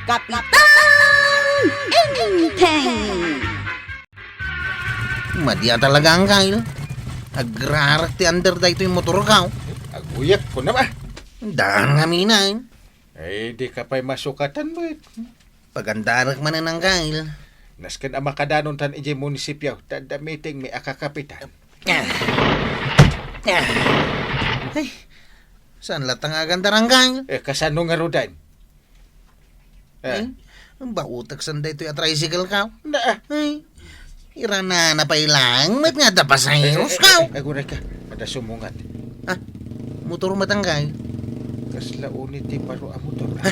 Kapitan Enteng! Madya talaga ang kail. Agrarak ti under da ito yung motor ka. Aguyak ko na ba? Daan nga minain. Eh, di ka pa'y masukatan mo. Pagandarak man ang kail. Naskan ang makadanon tan iji munisipyo, tadamiting may akakapitan. Ay, saan latang agandar ang kail? Kasano nga rodan? Ay, ang bautak sanda ito yung tricycle ka. Na, Ay, irana na pa ilang. Mat nga dapasayiros ka. Aguray ka, ada sumungat. Ha? Motor matanggay. Kasla unit ti paro ang motor. Ha?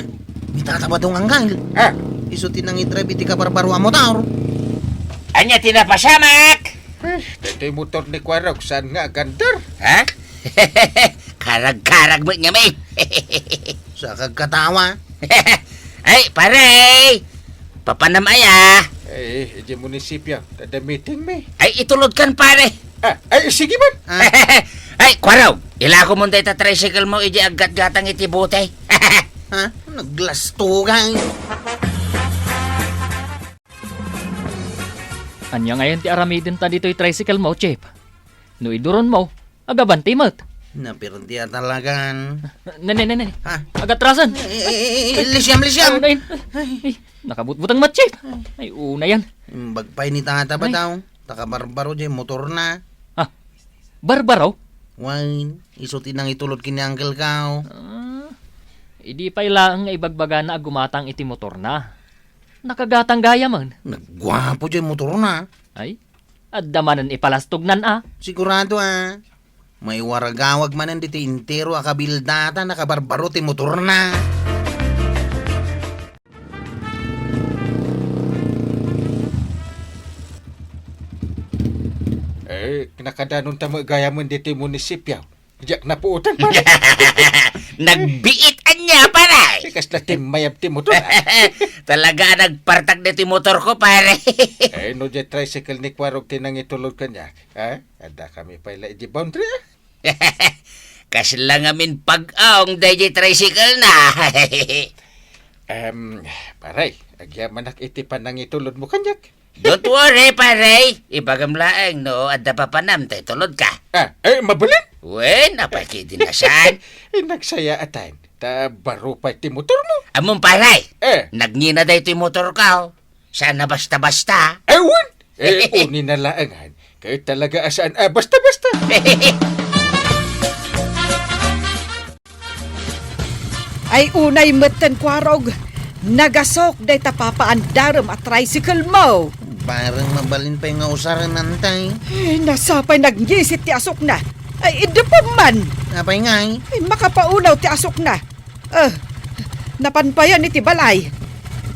Mitataba dong ang kail. Ah, Isutin ang itrabi ti kabarbaro ang motor. Anya tinapasamak! dito yung motor ni Kwarog, saan nga gandar? Ha? Karag-karag mo nga may. Sa kagkatawa. Ay, pare! Papanamaya! Eh, iji munisipyo, tadamiting may. Ay, itulod kan pare! Ay, sige man. Ay, kwaraw! Ila ko munda ita tricycle mo, iji aggat-gatang itibutay. Ha? Naglastugan. Anya ngayon ti aramidin ta dito yung tricycle mo, Chip. No iduron mo, agabanti mo't. Napirtiya talagan. Nene. Ha? Agatrasan. Lisyam. Ay, nakabutbutang mat, Chip. Ay, una yan. Bagpay ni tata ba daw? Takabarbaro dyan, motor na. Ah, barbaro? Wine, isutin ang itulot kini Uncle Kao. Idi pa ilang nga ibagbaga na agumatang iti motor na. Nakagatang gaya man. Nagwapo dyan, motor na. Ay, addamanan ipalastugnan Sigurado May waragawag manan diti intero akabildata nakabarbaro ti motor na. Eh, nakadanon tamo gaya mo dito yung munisipyo. Diyak na po utang pa. Nagbiit anya, pare! Kasla timayab ti motor. Talaga nagpartag na ti motor ko, pare. Eh, no dyan tricycle ni Kwarog tinang itulog ka niya. Ha? Ada kami pa ila iji boundary. Kasi lang amin pag-aong dahi tricycle na. Paray, agya manak itipan ng itulod mo kanyak. Don't worry, pare. Ibagamlaang, no? Adda pa panam, tayo tulod ka. Mabalin? Wen, napakidinasan. Nagsaya atan. Ta baro pa iti motor mo. Among paray. Eh. Nagngina dahi ito yung motor ka, oh. Sana basta-basta. Ewan! Uni na laangan. Kayo talaga asaan, basta-basta. Ay unay meten Kwarog. Nagasok day tapapaandaram at tricycle mo. Parang mabalin pa yung usaran nantay. Ay, nasapay nagnyisit ti asok na. Ay, ida pa man. Napay nga Ay, makapaunaw ti asok na. Napanpayan iti balay.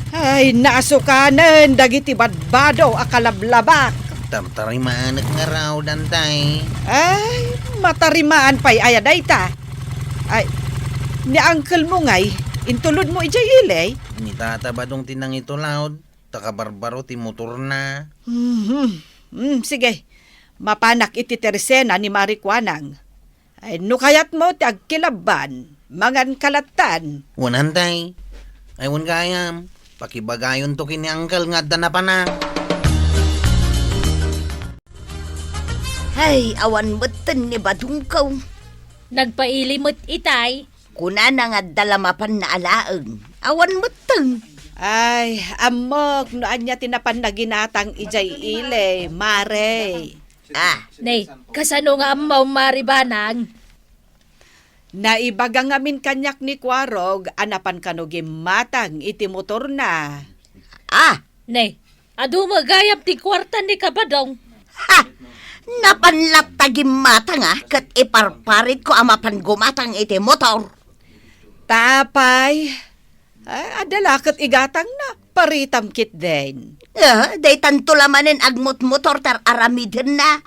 Ay, naasukanan dagiti badbado akalablabak. Tarimanak nga raw dantay. Ay, matarimaan pa'y ayaday ta. Ay, ni uncle mo ngay, intulod mo ijay ilay. Ni tata ba dong tinang ito loud? Takabarbaro ti motor na. Sige, mapanak iti tersena ni Marikwanang. Ay, nukayat mo ti agkilaban, mangan kalatan. Wanantay. Ay wan kayam. Pakibagayon to kini Uncle nga na pa na. Ay, awan beten ni badungkaw. Nagpailimot itay. Kuna na nga dalamapan na alaeng. Awan beten. Ay, amok, noan niya tinapan na ginatang ijay ile, mare. Nay, kasano nga amaw maribanang? Naibaga ngamin kanyak ni Kwarog, anapan kanogim matang iti motor na. Nay, adu magayap ti kwarta ni kabadong. Ha! Napanlap tagim mata nga, kat iparparit ko amapan gumatang iti motor. Tapay, ay, adalakat igatang na, paritam kit din. Day tanto lamanin agmot motor tar aramidin na.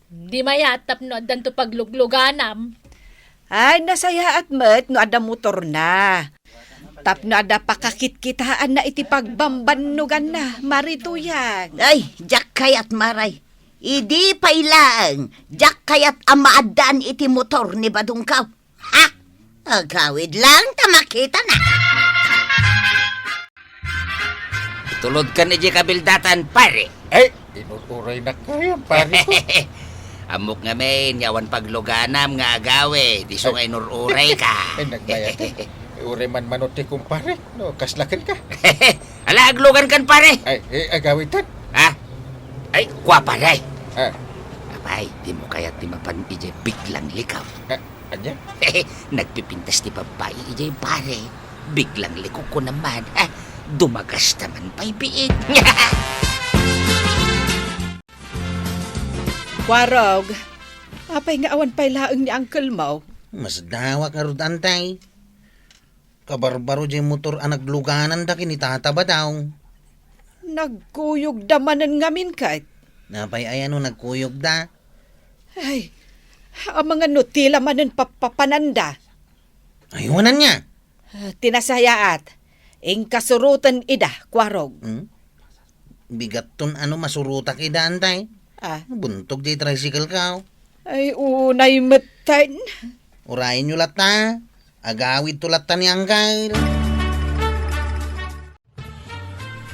Di mayatap no adan to paglugluganam. Ay, nasaya at met, no ada motor na. Tapno ada pakakitkitaan na iti pagbambanugan na, marituyan. Ay, jak kayat maray. Idi pailang, jak kayat amaadaan iti motor ni Badungkaw. Ha? Agawid lang, tamakita na. Tulod ka ni kabildatan, pare. Ay, inuturay na kayo, pare ko. Amok nga men, yawan pagluganam nga agawe. Di so ngay nururay ka. Ay, nagbayad. Ure man manote kong pare. No, kaslakan ka. Ala, aglugan kan, pare. Ay, agawitan. Ha? Ay, kwa, pare. Ah, Abay, di mo kaya't di mapan ije biglang likaw. anya? Nagpipintas ti babae ije, pare. Biglang likok ko naman. Dumagas naman pa'y biig. Kwarog, apay nga awan pa'y laeng ni Uncle Mau. Mas dawak nga rod antay. Kabarbaro dyan motor anak luganan da kinitataba daw. Nagkuyog damanan ngamin kahit. Napay ayan nagkuyog da. Ay, ang mga nutila manan papapananda. Ayunan niya. Tinasayaat, ing kasurutan ida, Kwarog. Bigat ton masuruta kay da antay. Buntog di tricycle ka. Ay, unay matan. Urayin nyo lata. Agawid tulat ta ni Uncle.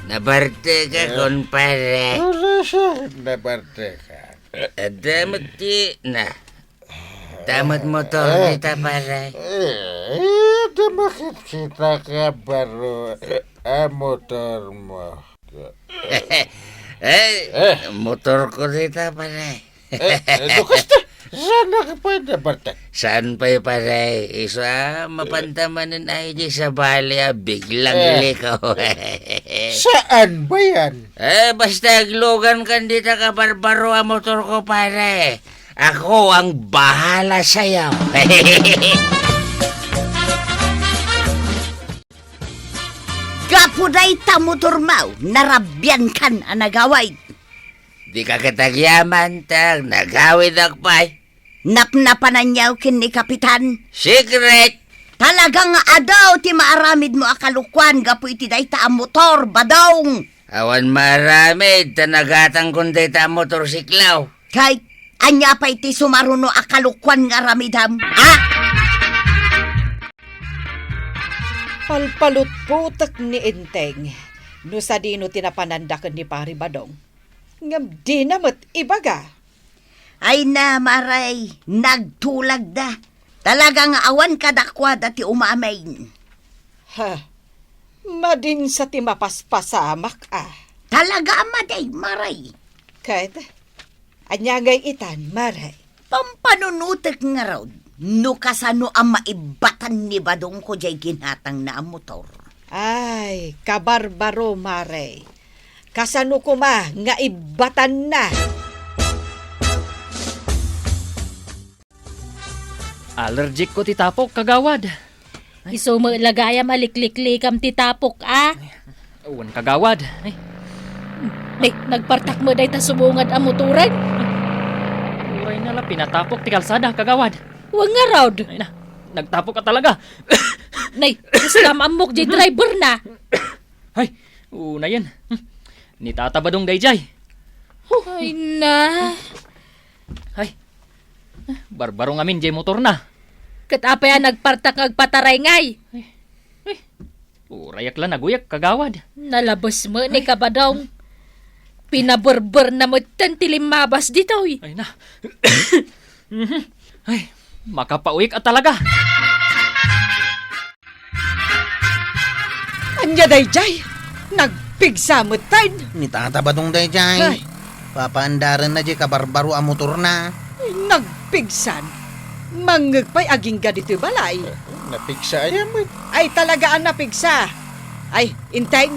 Nabarte ka, konpare. Ura siya. Nabarte ka. Damat di na. Damat motor kita, pare. Damakit kita ka baro. Motor mo. Motor ko dito, pare. Lukas na. Sana ka pwede, Bartek? Saan pa'y pare? Isa, mapantamanin ay di sa bali, biglang likaw. Saan ba yan? Basta aglugan kan dito ka barbaro ang motor ko, pare. Ako ang bahala sa'yo. Gapuday ta motor mau, narabyan kan anagaway. Di ka katagyaman, tag, nagawid akpay. Napnapanan niyaw kin ni Kapitan. Secret! Talagang adaw ti maaramid mo akalukwan, gapu iti day ta ang motor, badong. Awan maramid, tanagatang kundi ta motorsiklaw. Kahit anya pa iti sumaruno akalukwan nga ramidam. Palpalut putak ni Inteng. No sa dino tinapanandakan ni Pari Badong. Ngam di namat ibaga. Ay na, maray, nagtulag da. Talagang awan kadakwa dati umamain. Madin sa timapaspasamak Talaga amaday, maray. Kahit, anyagay itan, maray. Pampanunutek nga raw, no kasano ang maibatan ni Badong ko jay ginatang na ang motor. Ay, kabarbaro, maray. Kasano ko nga ibatan na. Allergic ko ti tapok, kagawad. Iso mo lagayam alikliklikam ti tapok, Uwan kagawad. Ay, nagpartak mo day ta sumungad ang motoran. uray na la, pinatapok ti kalsada, kagawad. Huwag nga raw. Ay na, nagtapok ka talaga. Scam amok jay driver na. Ay, una yan. Nitatabadong dayjay. Ay na. Ay, barbarong amin jay motor na. Katapay nagpartak agpataray ngay. Urayak lang naguyak, kagawad. Nalabas mo ni Kabadong. Pinaberber na mo tantilimabas dito. Ay na. Ay, makapauik at talaga. Anya dayjay, nagpigsamutan. Nitataba dong day jay. Ay. Papaandaran na jay kabarbaro ang motor na. Nagpigsan. Mangagpay aging ganito balay. Napigsa ayan mo. Ay talaga ang napigsa. Ay, Inteng,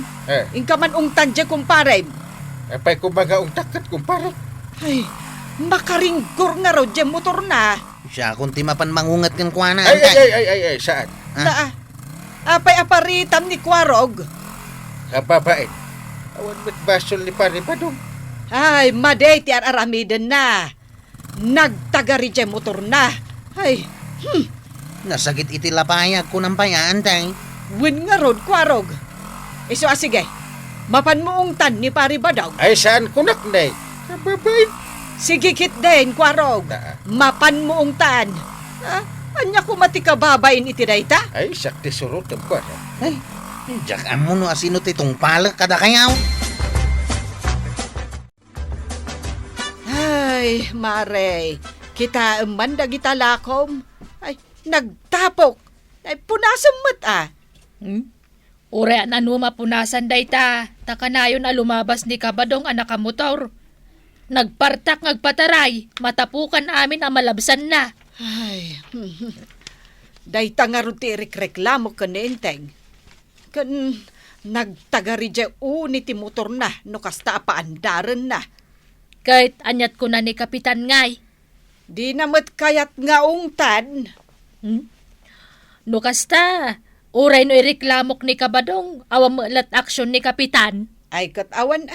ingka man ungtan dyan kumpare. Apay kumaga ang takat, kumpara. Ay, makaringgor nga raw dyan motor na. Siya kung timapan mangungat kan kuana. Ay, saan? Na, apay aparitam ni Kwarog. Kababae. Awan mo't basol ni Pari Badong. Ay, maday ti aramidan na. Nagtagari dyan motor na. Ay, Nasakit iti lapayag ko ng payaan tay. win nga rod, Kwarog. Iso sige, mapan mo ungtan ni Pari Badong. Ay, saan kunak na eh? Kababae. Sige kit din, Kwarog. Mapan mo ungtan. Anya ko mati kababain iti dayta? Ay, sakti surot ang kuwana. Ay, Jak amo no asino titong palak kada kayaw. Ay, Mare, kita man dagita lakom. Ay, nagtapok. Ay, punasam mat. Ure na mapunasan dayta, takanayon na lumabas ni Kabadong anak ka motor. Nagpartak ngagpataray, matapukan amin ang malabsan na. Ay, dayta nga ruti reklamo ka nenteng. Kan nagtagari dya uniti motor na, no kasta paandaran na. Kahit anyat ko na ni Kapitan ngay. Di namat kayat nga ungtan. No kasta, uray no ireklamok ni Kabadong, awam malat aksyon ni Kapitan. Ay katawan,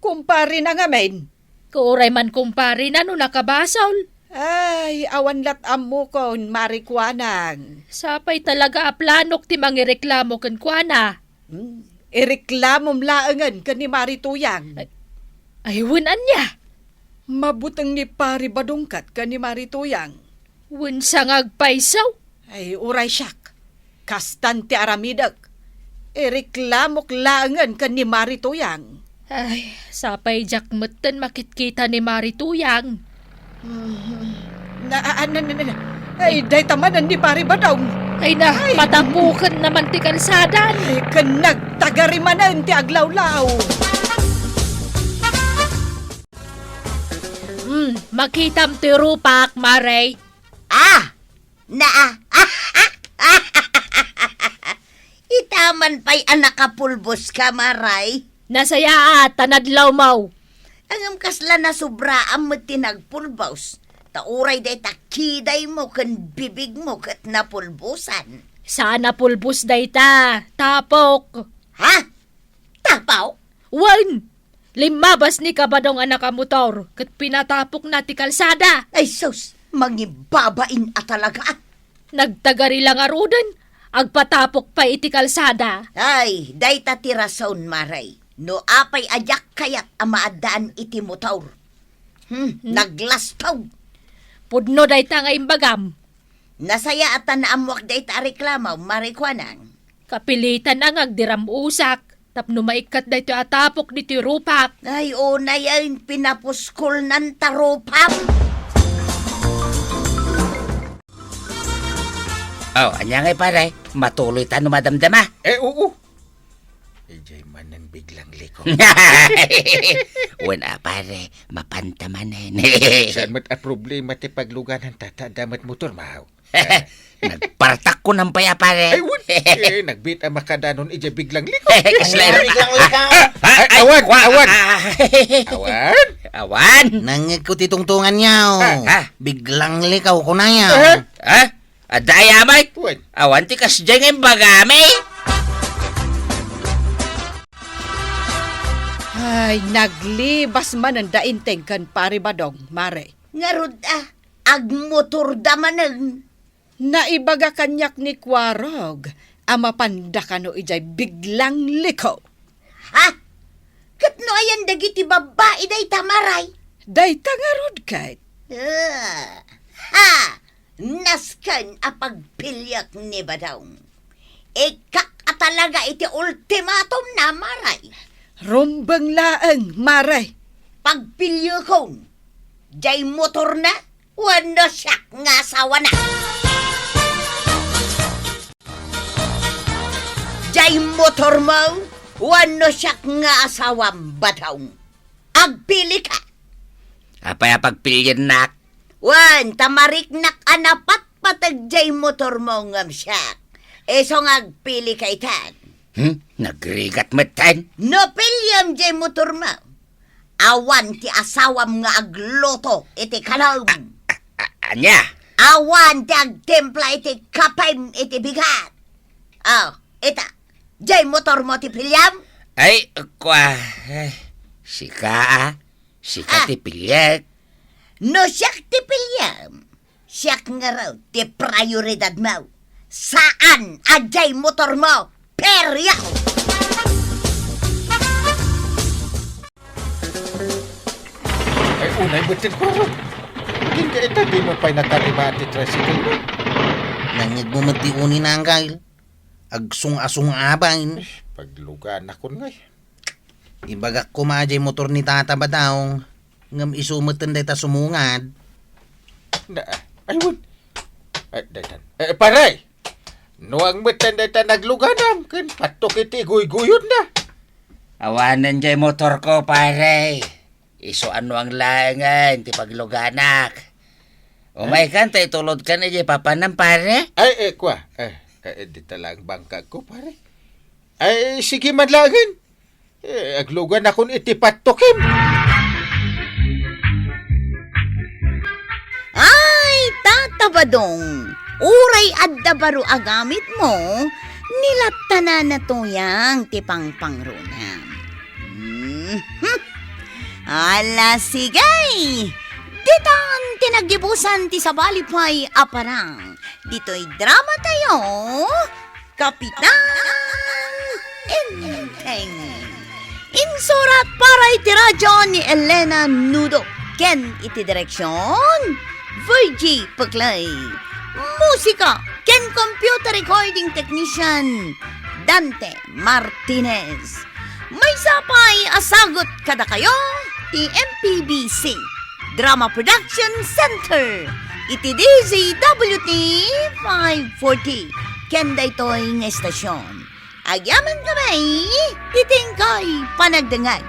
kumpari na nga men. Kauray man kumpari na no nakabasol. Ay, awan lat amo ko, marikwanang. Sapay talaga aplanok ti mangireklamo kan kuana. Ireklamom laangan ka ni Marituyang. Ay, winan niya. Mabutang ni pari badungkat ka ni Marituyang. Win sangag paisaw. Ay, uray siyak. Kastan ti aramidak. Ireklamok laangan ka ni Marituyang. Ay, sapay jakmetten makitkita ni Marituyang. Ay, day tamanan ni pari badong. Ay na, matapukan naman ti kalsadan. Ay, kan nagtagarimanan ti aglawlaw. Makitam ti rupak, Maray. Itaman pa'y anak kapulbos ka, Maray. Nasaya tanadlaw mau. Angam kasla na sobra ang tinagpulbos. Tauray day takiday mo kan bibig mo kat napulbusan. Sana pulbus dayta, tapok. Ha? Tapaw? Wan! Limabas ni Kabadong anak ka motor, kat pinatapok na ti kalsada. Ay sus, mangibabain at talaga. Nagtagari lang arudan, agpatapok pa iti kalsada. Ay, day tatirason, Maray. No apay ajak kayat amaadaan iti motor. Naglastaw. Pudno dayta nga imbagam. Nasaya at naamwak day ta reklamaw, marikwanang. Kapilitan ang agdiram usak, tapno maikat dayto atapok diti rupak. Ay, una yan, pinapuskol ng tarupap. Oh, anya ngay pare, matuloy tano madamdama. Oo. Ijay manan biglang liko. Wala pare, mapantamanan. Saan mat a problema ti pagluganan tata damat motor mahaw. Nagpartak ko ng paya pare. Ay, wun. Nagbit ang makadanon ijay biglang liko. Kaslero. Biglang likaw. Awan. Awan. Nangig ko titungtungan niyaw. Biglang likaw ko na yaw. Adaya may. Wan. Awan ti kasjay ngayon bagami. Ay, naglibas man ang dainteng kan pari badong, Mare. Ngarud agmotor damanan. Naibaga kanyak ni Kwarog, ama panda kano ijay biglang liko. Ha? Katno ayan dagiti babae day tamaray. Day tangarod kahit. Ha! Naskan apagpilyak ni Badong. Ikak atalaga iti ultimatum na, Maray. Rumbang laang, Mare. Pagpilyo kon, jay motor na, wano siya nga asawa na. Jay motor mo, wano siya nga asawang Badong. Agpili ka. Apay pagpilyan nak. Wan, tamariknak anapat patagjay motor mo ngam siyak. Eso ngagpili kay tan. Nagrigat matan. No pilyam jay motor mo. Awan ti asawam nga agloto iti kalaw. Anya? Awan ti agtempla iti kapay iti bigat. Ita. Jay motor mo ti pilyam? Ay, sika Sika ti pilyat. No siyak ti pilyam. Siyak nga raw ti prioridad mo. Saan ajay motor mo? Peryaw! Ay, unay butin ko. Hindi ka ita, di mo pa'y natarima at tricycle mo. Nangig mo matiunin na ang kail. agsung-asung abang. Paglugan ako ngay. Ibagak ko majay motor ni tata ba daw? Ngam isumatan day ta sumungad. Ayun. Daytan. Paray! Nuang metan daytan nagluganam. Kan patok iti guy-guyod na. Awanan jay motor ko, pare. Iso ano ang langan, ti pagluganak. Umay kan, tayo tulod ka na jay papanam, pare. Kwa. Di talang bangka ko, pare. Sige madlagan. Aglugan akong iti patokim. Ay, tatabadong. Uray adda baro agamit mo, nilatana na to yang tipang-pangrunam. Ala, sigay! Ditan tinagibusan ti sabalipay aparang. Dito'y drama tayo, Kapitan Enteng. Insurat para iti radyo ni Elena Nudo. Ken iti direksyon, Virgie Paglay. Musika, ken computer recording technician, Dante Martinez. May sapay asagot kada kayo, ti MPBC, Drama Production Center, iti DZWT 540, ken daytoy nga estasyon. Agyaman kamay, itingkay panagdangag.